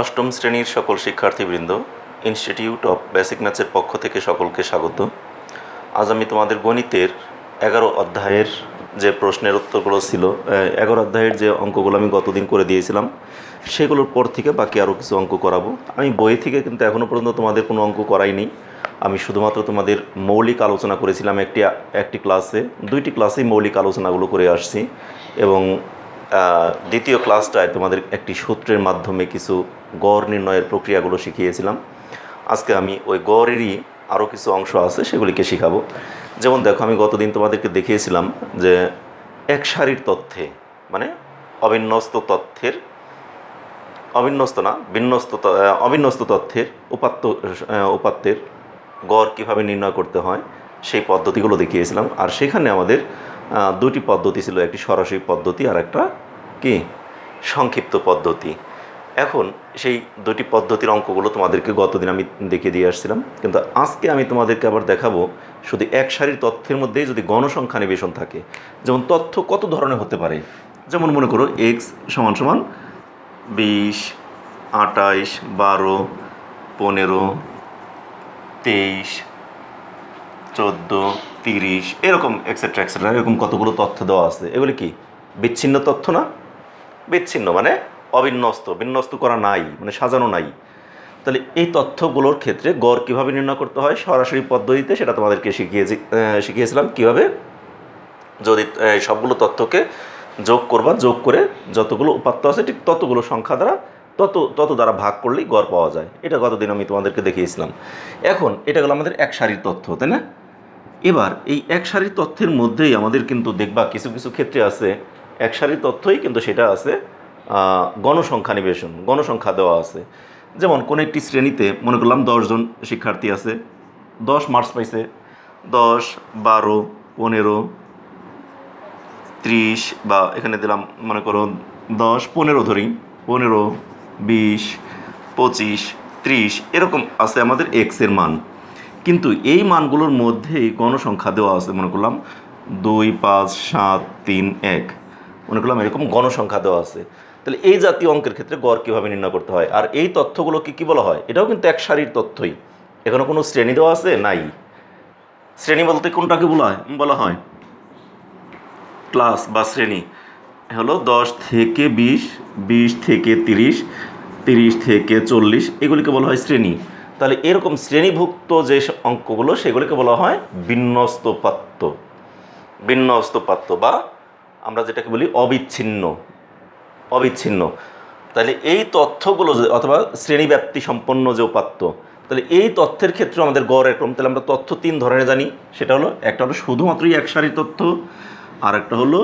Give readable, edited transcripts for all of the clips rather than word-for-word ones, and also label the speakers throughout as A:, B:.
A: অষ্টম শ্রেণীর সকল শিক্ষার্থীবৃন্দ, ইনস্টিটিউট অফ বেসিক ম্যাথসের পক্ষ থেকে সকলকে স্বাগত। আজ আমি তোমাদের গণিতের 11 অধ্যায়ের যে প্রশ্নের উত্তরগুলো ছিল, 11 অধ্যায়ের যে অঙ্কগুলো আমি গতদিন করে দিয়েছিলাম, সেগুলোর পর থেকে বাকি আরও কিছু অঙ্ক করাবো। আমি বই থেকে কিন্তু এখনও পর্যন্ত তোমাদের কোনো অঙ্ক করাইনি। আমি শুধুমাত্র তোমাদের মৌলিক আলোচনা করেছিলাম একটি ক্লাসে, 2টি ক্লাসেই মৌলিক আলোচনাগুলো করে আসছি, এবং দ্বিতীয় ক্লাসটায় তোমাদের একটি সূত্রের মাধ্যমে কিছু গড় নির্ণয়ের প্রক্রিয়াগুলো শিখিয়েছিলাম। আজকে আমি ওই গড়েরই আরও কিছু অংশ আছে, সেগুলিকে শেখাবো। যেমন দেখো, আমি গতদিন তোমাদেরকে দেখিয়েছিলাম যে এক সারির তথ্যে, মানে অবিন্যস্ত তথ্যের, অবিন্যস্ত তথ্যের উপাত্তের গড় কীভাবে নির্ণয় করতে হয় সেই পদ্ধতিগুলো দেখিয়েছিলাম। আর সেখানে আমাদের 2টি পদ্ধতি ছিল, একটি সরাসরি পদ্ধতি আর একটা কি সংক্ষিপ্ত পদ্ধতি। এখন সেই 2টি পদ্ধতির অঙ্কগুলো তোমাদেরকে গতদিন আমি দেখিয়ে দিয়ে আসছিলাম, কিন্তু আজকে আমি তোমাদেরকে আবার দেখাবো শুধু এক সারির তথ্যের মধ্যেই যদি গণসংখ্যা নিবেশন থাকে। যেমন তথ্য কত ধরনের হতে পারে, যেমন মনে করো এক্স সমান সমান 20, 28, 12, 15, 23, 14, 30, এরকম এক্সেট্রা এক্সেট্রা, এরকম কতগুলো তথ্য দেওয়া আছে। এগুলি কি বিচ্ছিন্ন তথ্য না? বিচ্ছিন্ন মানে বিন্যস্ত করা নাই, মানে সাজানো নাই। তাহলে এই তথ্যগুলোর ক্ষেত্রে গড় কীভাবে নির্ণয় করতে হয় সরাসরি পদ্ধতিতে, সেটা তোমাদেরকে শিখিয়েছিলাম। কীভাবে, যদি সবগুলো তথ্যকে যোগ করে যতগুলো উপাত্ত আছে ঠিক ততগুলো সংখ্যা দ্বারা তত দ্বারা ভাগ করলেই গড় পাওয়া যায়। এটা গতদিন আমি তোমাদেরকে দেখিয়েছিলাম। এখন এটা গেলো আমাদের এক সারির তথ্য, তাই না? এবার এই এক সারির তথ্যের মধ্যেই আমাদের কিন্তু দেখবা কিছু কিছু ক্ষেত্রে আছে এক সারির তথ্যই কিন্তু সেটা আছে গণসংখ্যা নিবেশন, গণসংখ্যা দেওয়া আছে। যেমন কোনো একটি শ্রেণীতে মনে করলাম 10 জন শিক্ষার্থী আছে, 10 মার্কস পাইছে, 10, 12, 15, 30, বা এখানে দিলাম মনে করো 10, 15 ধরি, 15, 20, 25, 30, এরকম আছে আমাদের এক্সের মান। কিন্তু এই মানগুলোর মধ্যেই গণসংখ্যা দেওয়া আছে, মনে করলাম 2, 5, 7, 3, 1, মনে করলাম এরকম গণসংখ্যা দেওয়া আছে। তাহলে এই জাতীয় অঙ্কের ক্ষেত্রে গড় কীভাবে নির্ণয় করতে হয়, আর এই তথ্যগুলোকে কী বলা হয়? এটাও কিন্তু এক সারির তথ্যই। এখানে কোনো শ্রেণী দেওয়া আছে নাই। শ্রেণী বলতে কোনটাকে বলা হয় ক্লাস বা শ্রেণী হলো 10 থেকে 20, 20 থেকে 30, 30 থেকে 40, এগুলিকে বলা হয় শ্রেণী। তাহলে এরকম শ্রেণীভুক্ত যে অঙ্কগুলো সেগুলিকে বলা হয় বিন্যস্ত পাত্য, বা আমরা যেটাকে বলি অবিচ্ছিন্ন। তাহলে এই তথ্যগুলো অথবা শ্রেণীব্যাপ্তি সম্পন্ন যে উপাত্ত, তাহলে এই তথ্যের ক্ষেত্রে আমাদের গড় একরকম। তাহলে আমরা তথ্য 3 ধরনের জানি। সেটা হলো, একটা হলো শুধুমাত্রই এক সারির তথ্য, আর একটা হলো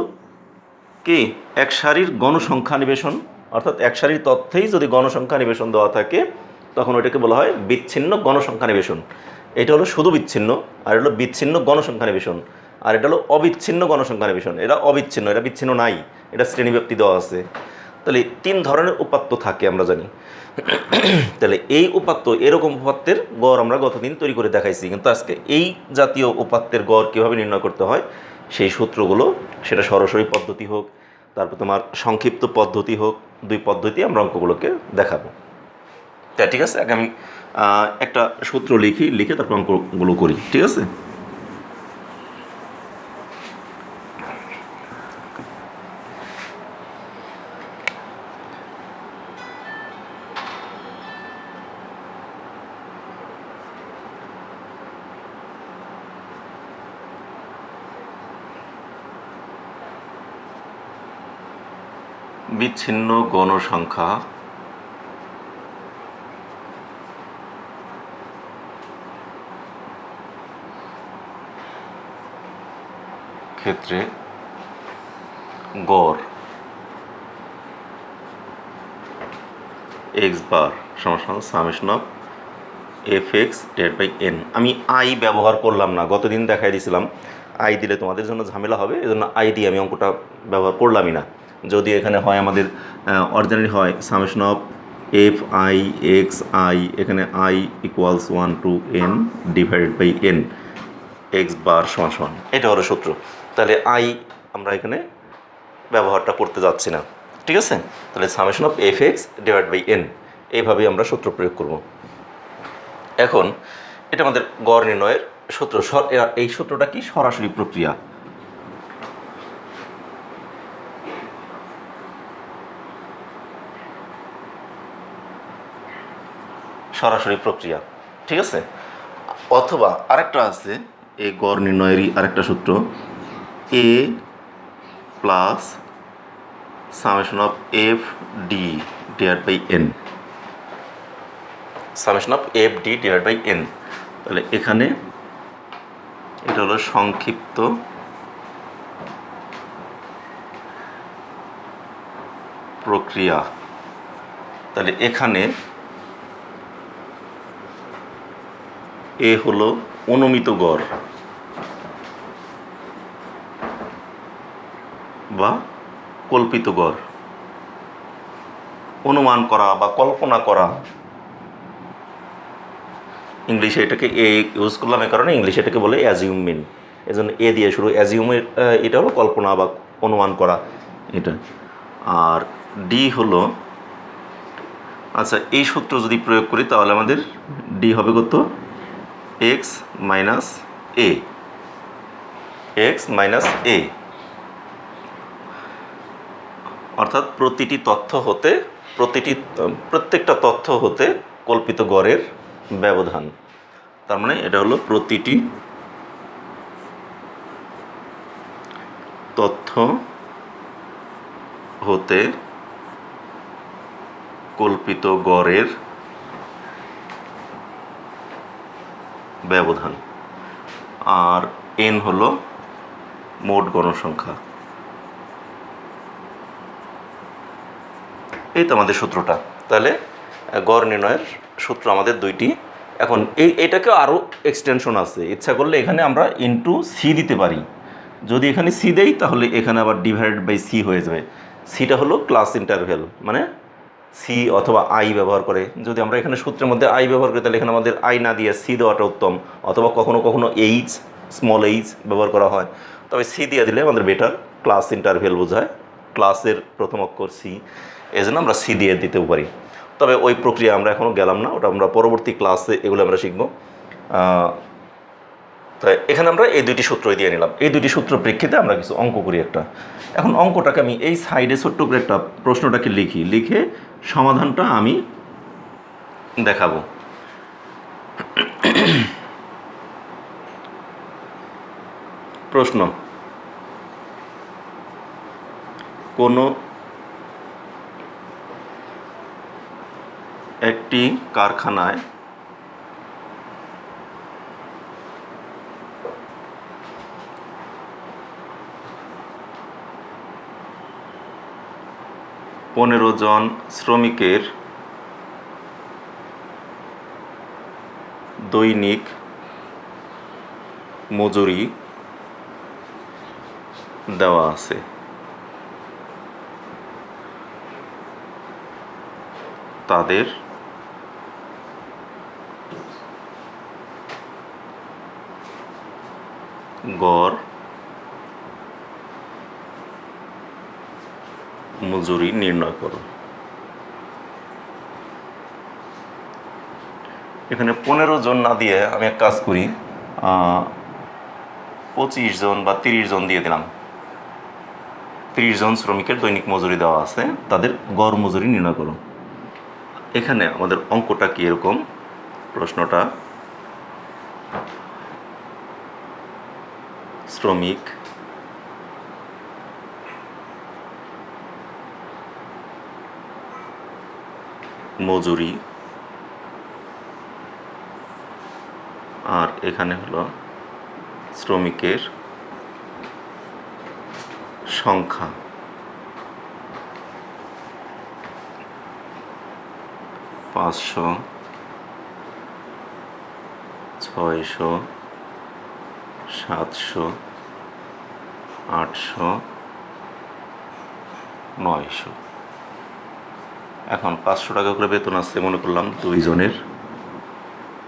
A: কি এক সারির গণসংখ্যা নিবেশন, অর্থাৎ এক সারির তথ্যেই যদি গণসংখ্যা নিবেশন দেওয়া থাকে তখন ওইটাকে বলা হয় বিচ্ছিন্ন গণসংখ্যা নিবেশন। এটা হলো শুধু বিচ্ছিন্ন, আর এটা হলো বিচ্ছিন্ন গণসংখ্যা নিবেশন, আর এটা হলো অবিচ্ছিন্ন গণসংখ্যা নিবেশন। এটা অবিচ্ছিন্ন, এটা বিচ্ছিন্ন নাই, এটা শ্রেণীব্যাপ্তি দেওয়া আছে। তাহলে 3 ধরনের উপাত্ত থাকে আমরা জানি। তাহলে এই উপাত্ত, এরকম উপাত্তের গড় আমরা গতদিন তৈরি করে দেখাইছি, কিন্তু আজকে এই জাতীয় উপাত্তের গড় কীভাবে নির্ণয় করতে হয় সেই সূত্রগুলো, সেটা সরাসরি পদ্ধতি হোক, তারপর তোমার সংক্ষিপ্ত পদ্ধতি হোক, 2 পদ্ধতি আমরা অঙ্কগুলোকে দেখাবো। তা ঠিক আছে, আগে আমি একটা সূত্র লিখে তারপর অঙ্কগুলো করি, ঠিক আছে? বিচ্ছিন্ন গণসংখ্যা ক্ষেত্রে গড় এক্স বার সমান summation of fx divide by n। আমি আই ব্যবহার করলাম না, গতদিন দেখাই দিয়েছিলাম আই দিলে তোমাদের জন্য ঝামেলা হবে, এজন্য আই দিয়ে আমি অঙ্কটা ব্যবহার করলামই না। যদি এখানে হয় আমাদের অরিজিনালি হয় summation of F I X I, এখানে I equals 1 to n divided by n, X bar সমান, এটা হলো সূত্র। তাহলে আই আমরা এখানে ব্যবহারটা করতে যাচ্ছি না, ঠিক আছে? তাহলে summation of F x divide by n, এইভাবেই আমরা সূত্র প্রয়োগ করব। এখন এটা আমাদের গড় নির্ণয়ের সূত্র। এই সূত্রটা কি? সরাসরি প্রক্রিয়া। সরাসরি প্রক্রিয়া, ঠিক আছে। অথবা আরেকটা আছে এই গড় নির্ণয়েরই আরেকটা সূত্র, A plus summation of F D divide by N. Summation of F D divide by N. তাহলে এখানে এটা হলো সংক্ষিপ্ত প্রক্রিয়া। তাহলে এখানে এ হলো অনুমিত গড় বা কল্পিত গড়, অনুমান করা বা কল্পনা করা। ইংলিশে এটাকে এ ইউজ করলাম, এই কারণে ইংলিশে এটাকে বলে অ্যাজিউমিন। এই জন্য এ দিয়ে শুরু। অ্যাজিউমের এটা হলো কল্পনা বা অনুমান করা এটা। আর ডি হলো, আচ্ছা এই সূত্র যদি প্রয়োগ করি তাহলে আমাদের ডি হবে কত? এক্স মাইনাস এ। এক্স মাইনাস এ, অর্থাৎ প্রত্যেকটা তথ্য হতে কল্পিত গড়ের ব্যবধান। তার মানে এটা হলো প্রতিটি তথ্য হতে কল্পিত গড়ের ব্যবধান। আর এন হলো মোট গণসংখ্যা। এই তো আমাদের সূত্রটা। তাহলে গড় নির্ণয়ের সূত্র আমাদের দুইটি। এখন এটাকে আরও এক্সটেনশন আছে, ইচ্ছা করলে এখানে আমরা ইনটু সি দিতে পারি। যদি এখানে সি দেই তাহলে এখানে আবার ডিভাইডেড বাই সি হয়ে যাবে। সিটা হলো ক্লাস ইন্টারভ্যাল, মানে সি অথবা আই ব্যবহার করে। যদি আমরা এখানে সূত্রের মধ্যে আই ব্যবহার করি তাহলে এখানে আমাদের আই না দিয়ে সি দেওয়াটা উত্তম। অথবা কখনো কখনো এইচ, স্মল এইচ ব্যবহার করা হয়, তবে সি দিয়ে দিলে আমাদের বেটার। ক্লাস ইন্টারভ্যাল বোঝায়, ক্লাসের প্রথম অক্ষর সি, এই জন্য আমরা সি দিয়ে দিতেও পারি। তবে ওই প্রক্রিয়া আমরা এখনও গেলাম না, ওটা আমরা পরবর্তী ক্লাসে এগুলো আমরা শিখব। তাই এখানে আমরা এই দুইটি সূত্রই দিয়ে নিলাম। এই দুইটি সূত্র প্রেক্ষিতে আমরা কিছু অঙ্ক করি একটা। এখন অঙ্কটাকে আমি এই সাইডে ছোট্ট করে একটা প্রশ্নটাকে লিখে সমাধানটা আমি দেখাবো। প্রশ্ন: কোনো একটি কারখানায় পনেরো জন শ্রমিকের দৈনিক মজুরি দেওয়া আছে। তাদের গড় মজুরি নির্ণয় করো। এখানে 15 জন না দিয়ে আমি এক কাজ করি, 25 জন বা 30 জন দিয়ে দিলাম। 30 জন শ্রমিকের দৈনিক মজুরি দেওয়া আছে, তাদের গড় মজুরি নির্ণয় করো। এখানে আমাদের অঙ্কটা কি এরকম, প্রশ্নটা: শ্রমিক মজুরি, আর এখানে হলো শ্রমিকের সংখ্যা। 500, 600, 700, 800, 900। এখন 500 টাকা করে বেতন আসছে মনে করলাম 2 জনের,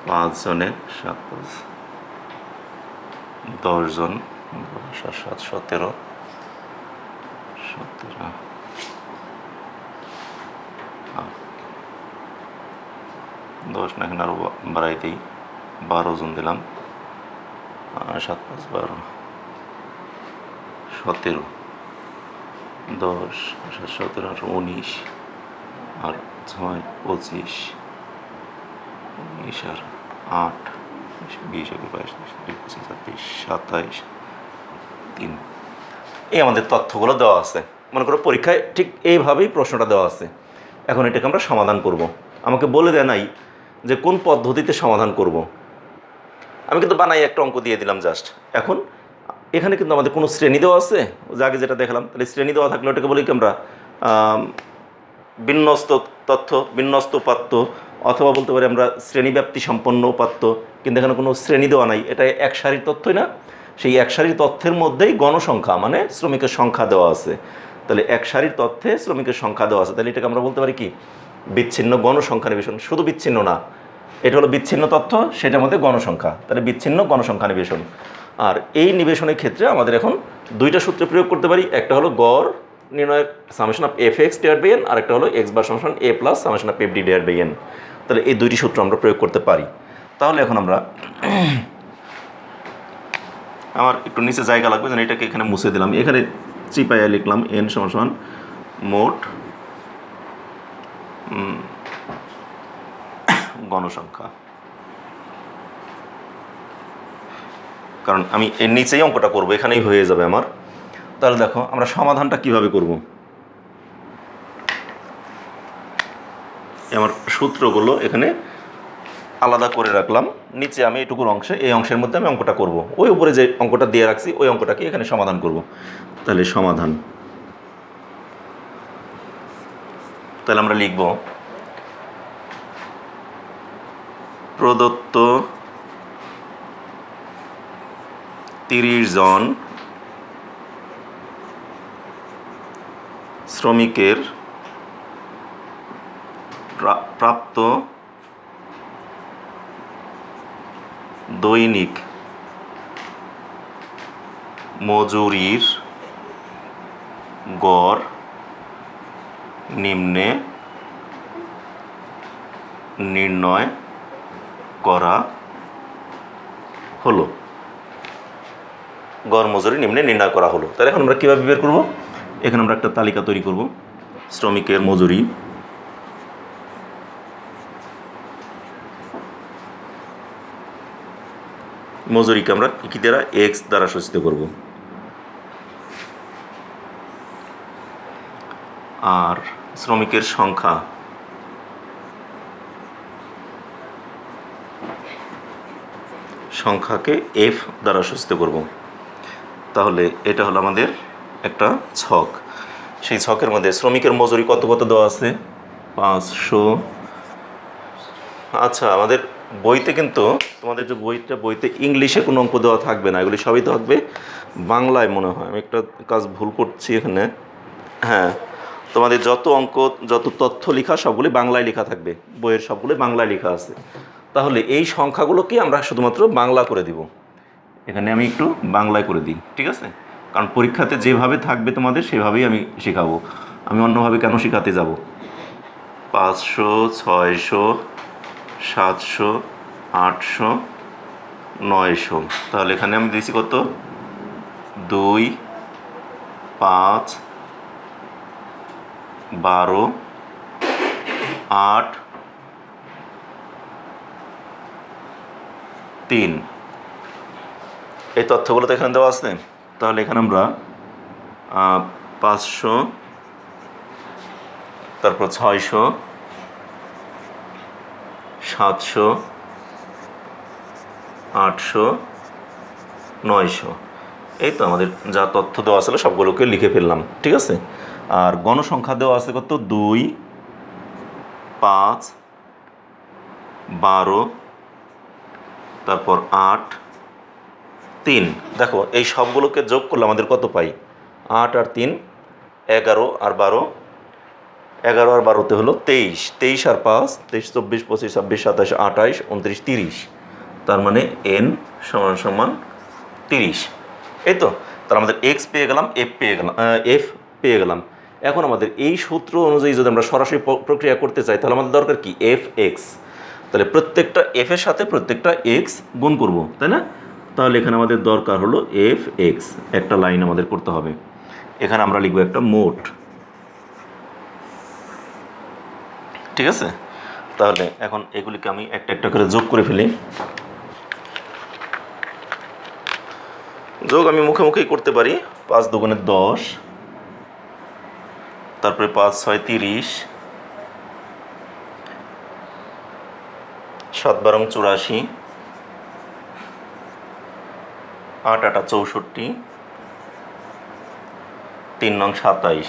A: 5 জনের 7, 10 জন, 10 আর 7, 17, 17, 10 না, এখানে আরও বাড়াই দিই, 12 জন দিলাম, 7 5 12, 17, 10 17 18 19, আর 6 25, 19 আর 8 20 21 22 23 24 27 3। এই আমাদের তথ্যগুলো দেওয়া আছে। মনে করো পরীক্ষায় ঠিক এইভাবেই প্রশ্নটা দেওয়া আছে। এখন এটাকে আমরা সমাধান করব। আমাকে বলে দেয় নাই যে কোন পদ্ধতিতে সমাধান করব। আমি কিন্তু বানাই একটা অঙ্ক দিয়ে দিলাম জাস্ট। এখন এখানে কিন্তু আমাদের কোনো শ্রেণী দেওয়া আছে, আগে যেটা দেখালাম, তাহলে শ্রেণী দেওয়া থাকলে ওটাকে বলি কি আমরা বিন্যস্ত তথ্য, বিন্যস্ত উপাত্ত, অথবা বলতে পারি আমরা শ্রেণীব্যাপ্তি সম্পন্ন উপাত্ত। কিন্তু এখানে কোনো শ্রেণী দেওয়া নাই, এটা এক সারির তথ্যই না। সেই এক সারির তথ্যের মধ্যেই গণসংখ্যা মানে শ্রমিকের সংখ্যা দেওয়া আছে। তাহলে এক সারির তথ্যে শ্রমিকের সংখ্যা দেওয়া আছে, তাহলে এটাকে আমরা বলতে পারি কি বিচ্ছিন্ন গণসংখ্যা নিবেশন। শুধু বিচ্ছিন্ন না, এটা হলো বিচ্ছিন্ন তথ্য, সেটার মধ্যে গণসংখ্যা, তাহলে বিচ্ছিন্ন গণসংখ্যা নিবেশন। আর এই নিবেশনের ক্ষেত্রে আমাদের এখন দুইটা সূত্র প্রয়োগ করতে পারি। একটা হলো গড় নির্ণয়ের summation of F x divide by N, আর একটা হলো X bar summation A plus summation of F D divide by N. তাহলে এই দুইটি সূত্র আমরা প্রয়োগ করতে পারি। তাহলে এখন আমরা আমার একটু নিচে জায়গা লাগবে, যেন এটাকে এখানে মুছে দিলাম। এখানে চিপাইয়া লিখলাম এন সমান মোট গণসংখ্যা, কারণ আমি এর নিচেই অঙ্কটা করবো, এখানেই হয়ে যাবে আমার। তাহলে দেখো আমরা সমাধানটা কিভাবে করব। আমার সূত্রগুলো এখানে আলাদা করে রাখলাম, নিচে আমি এটুকুর অংশে, এই অংশের মধ্যে আমি অঙ্কটা করব। ওই উপরে যে অঙ্কটা দিয়ে রাখছি ওই অঙ্কটাকে এখানে সমাধান করব। তাহলে সমাধান, তাহলে আমরা লিখব প্রদত্ত 30 জন শ্রমিকের প্রাপ্ত দৈনিক মজুরির গড় নিম্নে নির্ণয় করা হলো। গড় মজুরি নিম্নে নির্ণয় করা হলো। তাহলে এখন আমরা কীভাবে বের করব? এখানে আমরা একটা তালিকা তৈরি করব। শ্রমিকের মজুরি, মজুরিকে আমরা কি দ্বারা? এক্স দ্বারা সূচিত করব। আর শ্রমিকের সংখ্যা সংখ্যাকে এফ দ্বারা সূচিত করব। তাহলে এটা হলো আমাদের একটা ছক। সেই ছকের মধ্যে শ্রমিকের মজুরি কত কত দেওয়া আছে? 500। আচ্ছা, আমাদের বইতে কিন্তু, তোমাদের যে বইতে ইংলিশে কোনো অঙ্ক দেওয়া থাকবে না, এগুলি সবই থাকবে বাংলায় মনে হয়। আমি একটা কাজ ভুল করছি এখানে। হ্যাঁ, তোমাদের যত অঙ্ক, যত তথ্য লেখা সবগুলি বাংলায় লেখা থাকবে, বইয়ের সবগুলি বাংলায় লেখা আছে। তাহলে এই সংখ্যাগুলোকে আমরা শুধুমাত্র বাংলা করে দিব। এখানে আমি একটু বাংলায় করে দিই, ঠিক আছে? কারণ পরীক্ষাতে যেভাবে থাকবে তোমাদের সেভাবেই আমি শেখাবো, আমি অন্যভাবে কেন শেখাতে যাব। 500, 600, 700, 800, 900। তাহলে এখানে আমি দিয়েছি কত? 2, 5, 12, 8, 3। এই তথ্যগুলো তো এখানে দেওয়া আছে। তাহলে এখানে আমরা 500, তারপর 600, 700, 800, 900, এই তো আমাদের যা তথ্য দেওয়া ছিল সবগুলোকে লিখে ফেললাম, ঠিক আছে? আর গণসংখ্যা দেওয়া আছে কত? 2, 5, 12, তারপর 8, 3। দেখো এই সবগুলোকে যোগ করলে আমাদের কত পাই? 8 আর 3 11, আর 12, 11 আর 12তে হলো 23, 23 আর 5 23, 24, 25, 26, 27, 28, 29, 30। তার মানে n সমান 30। এই তো, তার আমাদের এক্স পেয়ে গেলাম, এফ পেয়ে গেলাম। এখন আমাদের এই সূত্র অনুযায়ী যদি আমরা সরাসরি প্রক্রিয়া করতে চাই তাহলে আমাদের দরকার কি? F x. তাহলে প্রত্যেকটা এফের সাথে প্রত্যেকটা এক্স গুণ করব, তাই না? তাহলে এখানে আমাদের দরকার হলো এফ এক্স, একটা লাইন আমাদের করতে হবে। এখানে আমরা লিখব একটা মোট, ঠিক আছে? তাহলে এখন এগুলিকে আমি একটা একটা করে যোগ করে ফেলি। যোগ আমি মুখে মুখেই করতে পারি। 5 দুগুণে 10, তারপরে 5 6 30, 7 12 84, 8 8 64, 3 9 27।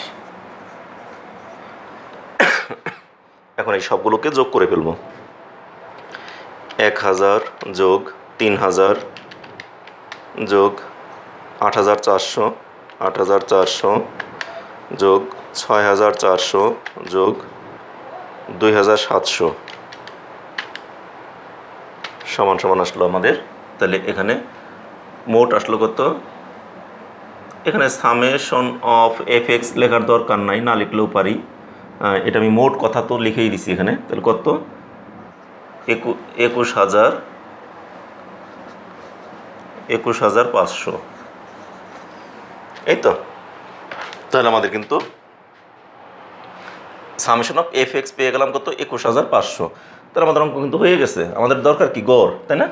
A: এখন এই সবগুলোকে যোগ করে ফেলব। 1000 যোগ 3000 যোগ 8400, 8400 যোগ 6400 যোগ 2700 সমান সমান আসলো আমাদের। তাহলে এখানে মোট আসলো কত? এখানে সামেশন অফ এফ এক্স লেখার দরকার নাই, না লিখলেও পারি। এটা আমি মোট কথা তো লিখেই দিছি এখানে। তাহলে কত? 21500, এই তো। তাহলে আমাদের কিন্তু সামেশন অফ এফ এক্স পেয়ে গেলাম কত? 21500। তাহলে আমাদের অঙ্ক কিন্তু হয়ে গেছে। আমাদের দরকার কি? গড়, তাই না?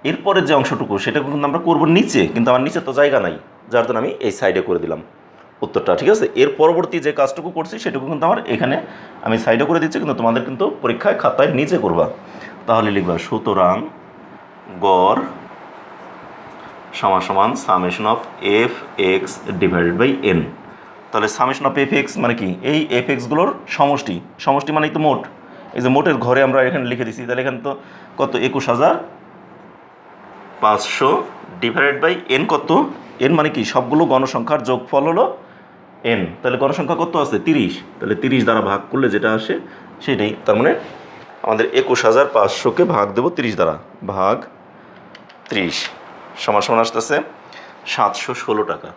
A: এরপরে যে অংশটুকু সেটা কিন্তু আমরা করবো নিচে, কিন্তু আমার নিচে তো জায়গা নাই, যার জন্য আমি এই সাইডে করে দিলাম উত্তরটা, ঠিক আছে? এর পরবর্তী যে কাজটুকু করছি সেটুকু কিন্তু আমার এখানে আমি সাইডে করে দিচ্ছি, কিন্তু তোমাদের কিন্তু পরীক্ষায় খাতায় নিচে করবা। তাহলে লিখবা সুতরাং গড় সমান সমান summation of F x divided by N. তাহলে সামেশন অফ এফ এক্স মানে কি? এই এফ এক্সগুলোর সমষ্টি, সমষ্টি মানেই তো মোট। এই যে মোটের ঘরে আমরা এখানে লিখে দিচ্ছি, তাহলে এখানে তো কত? 21500 ডিভাইডেড বাই এন। কত? এন মানে কি? সবগুলো গণসংখ্যার যোগফল হলো এন। তাহলে গণসংখ্যা কত আছে? 30। তাহলে 30 দ্বারা ভাগ করলে যেটা আসে সেটাই। তার মানে আমাদের 21500কে ভাগ দেবো 30 দ্বারা, ভাগ 30 সমান সমান আসতেছে 716 টাকা।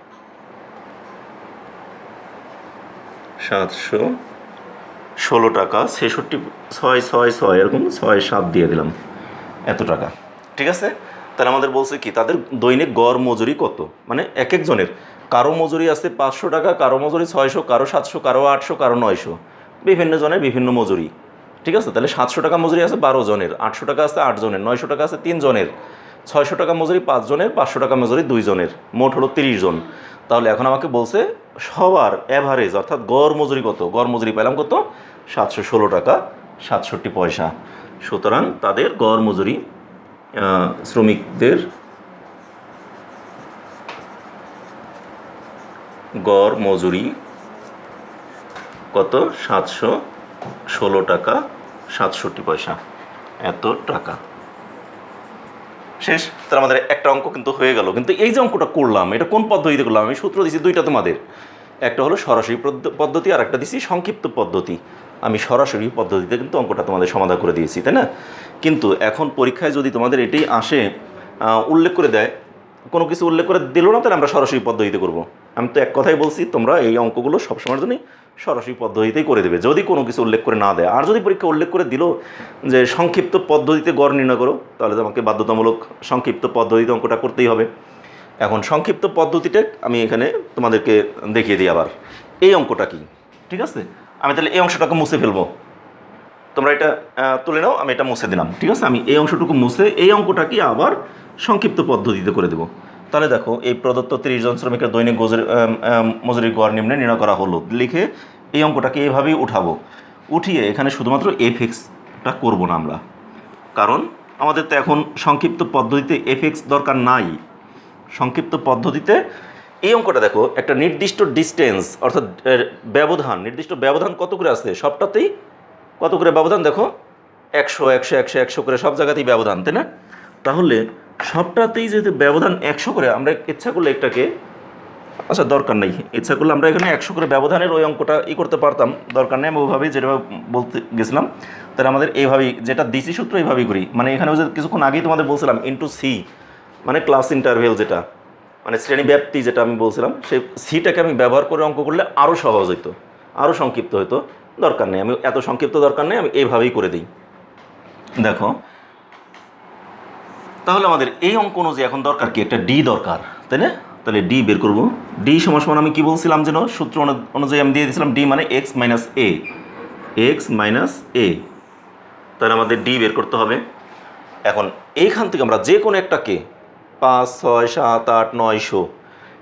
A: 716 টাকা, 66 6 6 6 এরকম 6 7 দিয়ে দিলাম, এত টাকা, ঠিক আছে? তাহলে আমাদের বলছে কি? তাদের দৈনিক গড় মজুরি কত, মানে এক একজনের। কারো মজুরি আছে 500 টাকা, কারো মজুরি 600, কারো 700, কারো 800, কারো 900, বিভিন্ন জনের বিভিন্ন মজুরি, ঠিক আছে? তাহলে 700 টাকা মজুরি আছে 12 জনের, 800 টাকা আছে 8 জনের, 900 টাকা আছে 3 জনের, 600 টাকা মজুরি 5 জনের, 500 টাকা মজুরি 2 জনের, মোট হলো 30 জন। তাহলে এখন আমাকে বলছে সবার অ্যাভারেজ অর্থাৎ গড় মজুরি কত? গড় মজুরি পেলাম কত? 716 টাকা 67 পয়সা। সুতরাং তাদের গড় মজুরি, শ্রমিকদের গড় মজুরি কত? 716 টাকা 67 পয়সা, এত টাকা। শেষ। তাহলে আমাদের একটা অঙ্ক কিন্তু হয়ে গেল। কিন্তু এই যে অঙ্কটা করলাম, এটা কোন পদ্ধতিতে করলাম? আমি সূত্র দিছি দুইটা তোমাদের, একটা হলো সরাসরি পদ্ধতি আর একটা দিছি সংক্ষিপ্ত পদ্ধতি। আমি সরাসরি পদ্ধতিতে কিন্তু অঙ্কটা তোমাদের সমাধান করে দিয়েছি, তাই না? কিন্তু এখন পরীক্ষায় যদি তোমাদের এটাই আসে, উল্লেখ করে দেয়, কোনো কিছু উল্লেখ করে দিল না, তাহলে আমরা সরাসরি পদ্ধতিতে করব। আমি তো এক কথাই বলছি, তোমরা এই অঙ্কগুলো সবসময়ের জন্যই সরাসরি পদ্ধতিতেই করে দেবে, যদি কোনো কিছু উল্লেখ করে না দেয়। আর যদি পরীক্ষা উল্লেখ করে দিল যে সংক্ষিপ্ত পদ্ধতিতে গড় নির্ণয় করো, তাহলে তোমাকে বাধ্যতামূলক সংক্ষিপ্ত পদ্ধতিতে অঙ্কটা করতেই হবে। এখন সংক্ষিপ্ত পদ্ধতিটা আমি এখানে তোমাদেরকে দেখিয়ে দিই আবার। এই অঙ্কটা কি, ঠিক আছে? আমি তাহলে এই অংশটাকে মুছে ফেলবো, তোমরা এটা তুলে নাও, আমি এটা মুছে দিলাম, ঠিক আছে? আমি এই অংশটুকু মুছে এই অঙ্কটাকে আবার সংক্ষিপ্ত পদ্ধতিতে করে দেবো। তাহলে দেখো, এই প্রদত্ত 30 জন শ্রমিকের দৈনিক মজুরির গড় নিম্নে নির্ণয় করা হলো লিখে এই অঙ্কটাকে এইভাবেই উঠাবো। উঠিয়ে এখানে শুধুমাত্র এফ এক্সটা করবো না আমরা, কারণ আমাদের তো এখন সংক্ষিপ্ত পদ্ধতিতে এফ এক্স দরকার নাই। সংক্ষিপ্ত পদ্ধতিতে এই অঙ্কটা দেখো, একটা নির্দিষ্ট ডিস্টেন্স অর্থাৎ ব্যবধান, নির্দিষ্ট ব্যবধান কত করে আছে? সবটাতেই কত করে ব্যবধান দেখো? 100 100 100 100 করে সব জায়গাতেই ব্যবধান, তাই না? তাহলে সবটাতেই যেহেতু ব্যবধান 100 করে, আমরা ইচ্ছা করলে এটাকে, আচ্ছা দরকার নেই, ইচ্ছা করলে আমরা এখানে 100 করে ব্যবধানের ওই অঙ্কটা করতে পারতাম, দরকার নেই। আমি ওইভাবেই যেটা বলতে গেছিলাম, তাহলে আমাদের এইভাবেই, যেটা ডিসি সূত্র এইভাবেই করি। মানে এখানে যে কিছুক্ষণ আগেই তোমাদের বলছিলাম ইন্টু সি, মানে ক্লাস ইন্টারভেল, যেটা মানে শ্রেণী ব্যাপ্তি, যেটা আমি বলছিলাম, সেই সিটাকে আমি ব্যবহার করে অঙ্ক করলে আরও সহজ হতো, আরও সংক্ষিপ্ত হতো। দরকার নেই, আমি এত সংক্ষিপ্ত দরকার নেই, আমি এইভাবেই করে দিই। দেখো, তাহলে আমাদের এই অঙ্ক অনুযায়ী এখন দরকার কি, একটা ডি দরকার, তাই না? তাহলে ডি বের করব। ডি সমান আমি কি বলছিলাম যেন, সূত্র অনুযায়ী আমি দিয়ে দিয়েছিলাম ডি মানে এক্স মাইনাস এ, এক্স মাইনাস এ। তাহলে আমাদের ডি বের করতে হবে। এখন এইখান থেকে আমরা যে কোনো একটাকে 5, 6, 7, 8, 900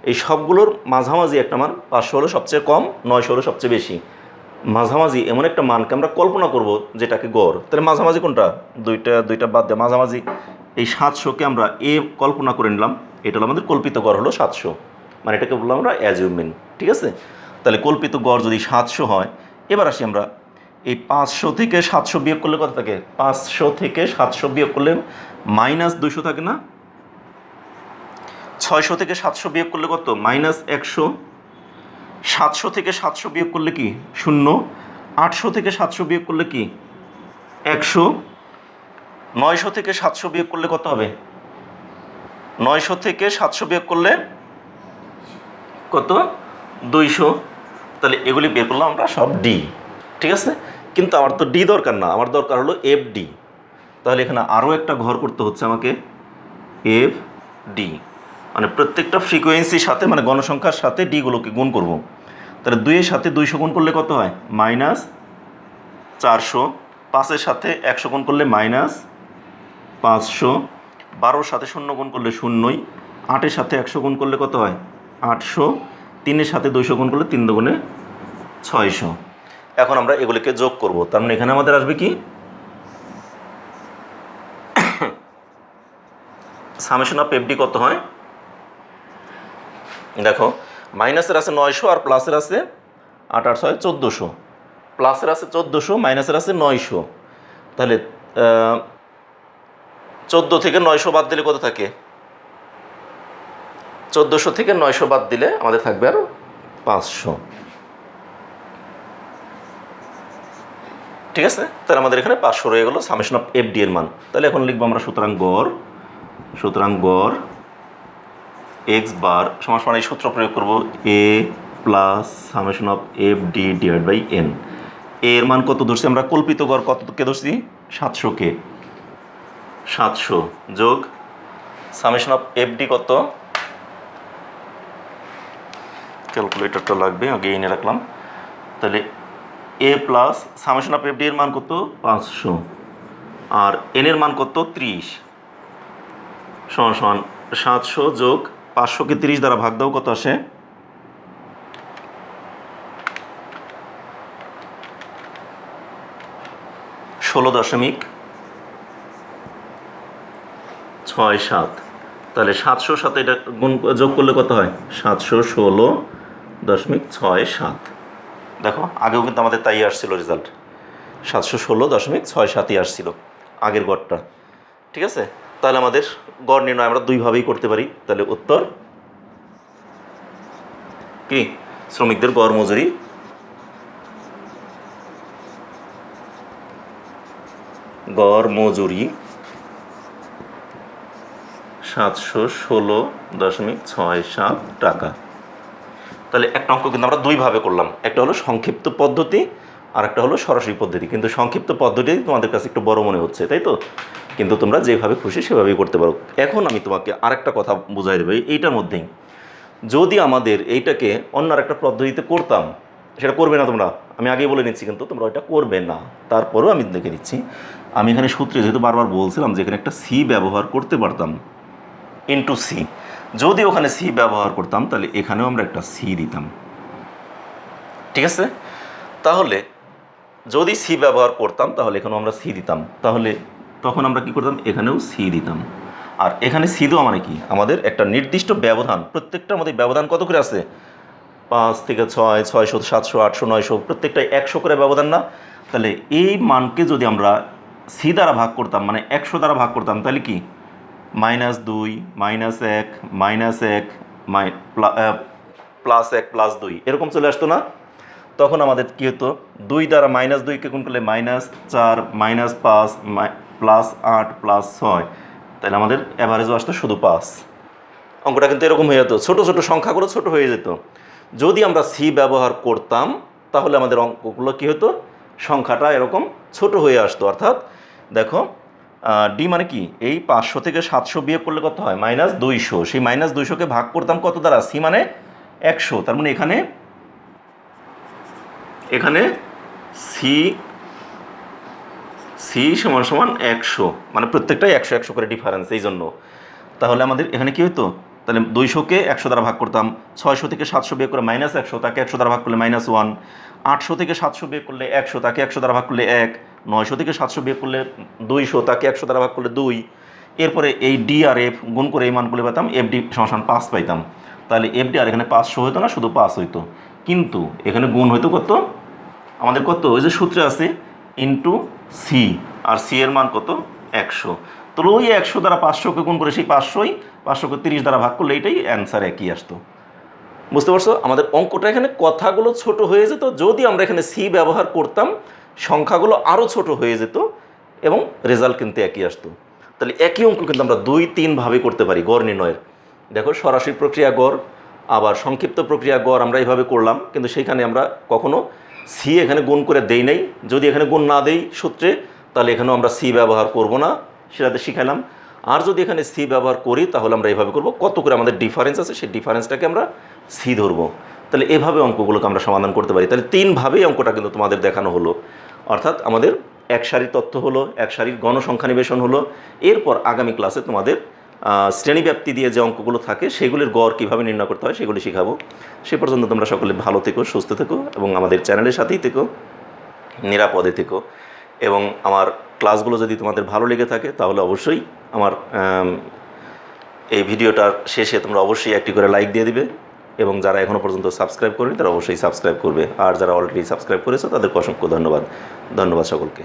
A: এই সবগুলোর মাঝামাঝি একটা মান, 500 হলো সবচেয়ে কম, 900 হলো সবচেয়ে বেশি, মাঝামাঝি এমন একটা মানকে আমরা কল্পনা করব যেটাকে গড়। তাহলে মাঝামাঝি কোনটা, দুইটা বাদ দেয় মাঝামাঝি এই 700কে আমরা এ কল্পনা করে নিলাম, এটা হলো আমাদের কল্পিত গড় হলো 700, মানে এটাকে বললাম আমরা অ্যাজিউমেন্ট। ঠিক আছে, তাহলে কল্পিত গড় যদি 700 হয়, এবার আসি আমরা এই 500 থেকে 700 বিয়োগ করলে কত থাকে, 500 থেকে 700 বিয়োগ করলে -200 থাকে না, 600 থেকে 700 বিয়োগ করলে কত, -100, 700 থেকে 700 বিয়োগ করলে কি 0, 800 থেকে 700 বিয়োগ করলে কি 100, 900 থেকে 700 বিয়োগ করলে কত হবে, 900 থেকে 700 বিয়োগ করলে কত, 200। তাহলে এগুলি বের করলাম আমরা সব ডি। ঠিক আছে, কিন্তু আমার তো ডি দরকার না, আমার দরকার হলো এফ ডি। তাহলে এখানে আরও একটা ঘর করতে হচ্ছে আমাকে, এফ ডি, মানে প্রত্যেকটা ফ্রিকোয়েন্সির সাথে মানে গণসংখ্যার সাথে ডিগুলোকে গুণ করব। তাহলে 2-এর সাথে 200 গুণ করলে কত হয়, -400, 5-এর সাথে 100 গুণ করলে -500, 12-র সাথে 0 গুণ করলে 0ই, 8-এর সাথে 100 গুণ করলে কত হয় 800, 3-এর সাথে 200 গুণ করলে 3 দুগুণে 600। এখন আমরা এগুলিকে যোগ করব, তার মানে এখানে আমাদের আসবে কি, সামেশন অফ এফডি কত হয়, দেখো মাইনাসের আছে 900 আর প্লাসের আছে 8 আর 6 1400, প্লাসের আছে 1400, মাইনাসের আছে 900। তাহলে 14 থেকে 900 বাদ দিলে কত থাকে, 1400 থেকে 900 বাদ দিলে আমাদের থাকবে আর 500। ঠিক আছে, তাহলে আমাদের এখানে 500 রয়ে গেল সামেশন অফ এফ ডি এর মান। তাহলে এখন লিখবো আমরা সুতরাং গড় এক্স বার সমান এই সূত্র প্রয়োগ করব, A plus summation of F D divide by N. এর মান কত ধরছি আমরা, কল্পিত গড় কতকে ধরছি, 700কে, 700 যোগ সামেশন অফ এফ ডি কত, ক্যালকুলেটরটা লাগবে, আগে এনে রাখলাম। তাহলে A plus summation of F D এর মান কত 500 আর এন এর মান কত 30, সমান 700 যোগ 500কে 30 দ্বারা ভাগ দাও, কত আসে, 16.67। তাহলে 700 সাথে এটা গুণ যোগ করলে কত হয়, 716.67। দেখো আগেও কিন্তু আমাদের তাই আসছিল রেজাল্ট, 716.67ই আসছিল আগের গড়টা। ঠিক আছে, তাহলে আমাদের গড় নির্ণয় আমরা দুইভাবেই করতে পারি। তাহলে উত্তর কি, শ্রমিকদের গড় মজুরি গড় মজুরি 716.67 টাকা। তাহলে একটা অঙ্ক কিন্তু আমরা দুইভাবে করলাম, একটা হলো সংক্ষিপ্ত পদ্ধতি আর একটা হলো সরাসরি পদ্ধতি। কিন্তু সংক্ষিপ্ত পদ্ধতি তোমাদের কাছে একটু বড় মনে হচ্ছে, তাই তো, কিন্তু তোমরা যেভাবে খুশি সেভাবেই করতে পারো। এখন আমি তোমাকে আরেকটা কথা বোঝাই দেবো এইটার মধ্যেই, যদি আমাদের এইটাকে অন্য আরেকটা পদ্ধতিতে করতাম, সেটা করবে না তোমরা, আমি আগেই বলে নিচ্ছি, কিন্তু তোমরা ওইটা করবে না। তারপরেও আমি দেখে নিচ্ছি, আমি এখানে সূত্রে যেহেতু বারবার বলছিলাম যে এখানে একটা সি ব্যবহার করতে পারতাম, ইনটু সি। যদি ওখানে সি ব্যবহার করতাম তাহলে এখানেও আমরা একটা সি দিতাম। ঠিক আছে, তাহলে যদি সি ব্যবহার করতাম তাহলে এখানেও আমরা সি দিতাম, তাহলে তখন আমরা কি করতাম, এখানেও সি দিতাম। আর এখানে সি দেওয়া মানে কি, আমাদের একটা নির্দিষ্ট ব্যবধান, প্রত্যেকটার মধ্যে ব্যবধান কত করে আছে, 5 থেকে 6, 600, 700, 800, 900, প্রত্যেকটাই 100 করে ব্যবধান না। তাহলে এই মানকে যদি আমরা সি দ্বারা ভাগ করতাম, মানে 100 দ্বারা ভাগ করতাম, তাহলে কি -2, -1, -1, +1, +2 এরকম চলে আসতো না। তখন আমাদের কী হতো, 2 দ্বারা -2কে গুণ করলে -4, -5, +8, +6, তাহলে আমাদের অ্যাভারেজও আসতো শুধু 5। অঙ্কটা কিন্তু এরকম হয়ে যেত, ছোটো ছোটো সংখ্যাগুলো ছোটো হয়ে যেত। যদি আমরা সি ব্যবহার করতাম তাহলে আমাদের অঙ্কগুলো কী হতো, সংখ্যাটা এরকম ছোট হয়ে আসতো। অর্থাৎ দেখো ডি মানে কি, এই 500 থেকে 700 বিয়োগ করলে কত হয়, -200। সেই -200কে ভাগ করতাম কত দ্বারা, সি মানে 100। তার মানে এখানে সি সমান সমান 100, মানে প্রত্যেকটাই 100 করে ডিফারেন্স, এই জন্য। তাহলে আমাদের এখানে কি হতো, তাহলে 200কে 100 দ্বারা ভাগ করতাম, 600 থেকে 700 বিয়োগ করে -100, তাকে 100 দ্বারা ভাগ করলে -1, 800 থেকে 700 বিয়োগ করলে 100, তাকে 100 দ্বারা ভাগ করলে 1, 900 থেকে 700 বিয়োগ করলে 200, তাকে 100 দ্বারা ভাগ করলে 2। এরপরে এই ডি আর এফ গুণ করে এই মানগুলো পেতাম, এফ ডি সমান 5 পাইতাম। তাহলে এফ ডি আর এখানে 500 হতো না, শুধু 5 হইতো, কিন্তু এখানে গুণ হইতো কত, আমাদের কত, ওই যে সূত্রে আছে ইন্টু সি, আর সি এর মান কত, 100। তো ওই 100 দ্বারা 500কে গুণ করে সেই 500কে 30 দ্বারা ভাগ করলে এটাই অ্যান্সার একই আসতো। বুঝতে পারছো, আমাদের অঙ্কটা এখানে কথাগুলো ছোট হয়ে যেত, যদি আমরা এখানে সি ব্যবহার করতাম সংখ্যাগুলো আরও ছোট হয়ে যেত এবং রেজাল্ট কিন্তু একই আসতো। তাহলে একই অঙ্ক কিন্তু আমরা 2-3 ভাবে করতে পারি গড় নির্ণয়ের। দেখো, সরাসরি প্রক্রিয়া গড়, আবার সংক্ষিপ্ত প্রক্রিয়া গড় আমরা এইভাবে করলাম, কিন্তু সেইখানে আমরা কখনো সি এখানে গুণ করে দেই নাই। যদি এখানে গুণ না দেই সূত্রে, তাহলে এখানেও আমরা সি ব্যবহার করব না, সেটাতে শিখাইলাম। আর যদি এখানে সি ব্যবহার করি, তাহলে আমরা এইভাবে করব, কত করে আমাদের ডিফারেন্স আছে সেই ডিফারেন্সটাকে আমরা সি ধরবো। তাহলে এভাবে অঙ্কগুলোকে আমরা সমাধান করতে পারি। তাহলে 3 ভাবেই অঙ্কটা কিন্তু তোমাদের দেখানো হলো। অর্থাৎ আমাদের এক সারির তথ্য হলো, এক সারির গণসংখ্যা নিবেশন হলো। এরপর আগামী ক্লাসে তোমাদের শ্রেণীব্যাপ্তি দিয়ে যে অঙ্কগুলো থাকে সেগুলির গড় কীভাবে নির্ণয় করতে হয় সেগুলি শেখাবো। সে পর্যন্ত তোমরা সকলে ভালো থেকো, সুস্থ থেকো এবং আমাদের চ্যানেলের সাথেই থেকো, নিরাপদে থেকো। এবং আমার ক্লাসগুলো যদি তোমাদের ভালো লেগে থাকে, তাহলে অবশ্যই আমার এই ভিডিওটার শেষে তোমরা অবশ্যই একটি করে লাইক দিয়ে দিবে, এবং যারা এখনও পর্যন্ত সাবস্ক্রাইব করেনি তারা অবশ্যই সাবস্ক্রাইব করবে, আর যারা অলরেডি সাবস্ক্রাইব করেছে তাদেরকে অসংখ্য ধন্যবাদ সকলকে।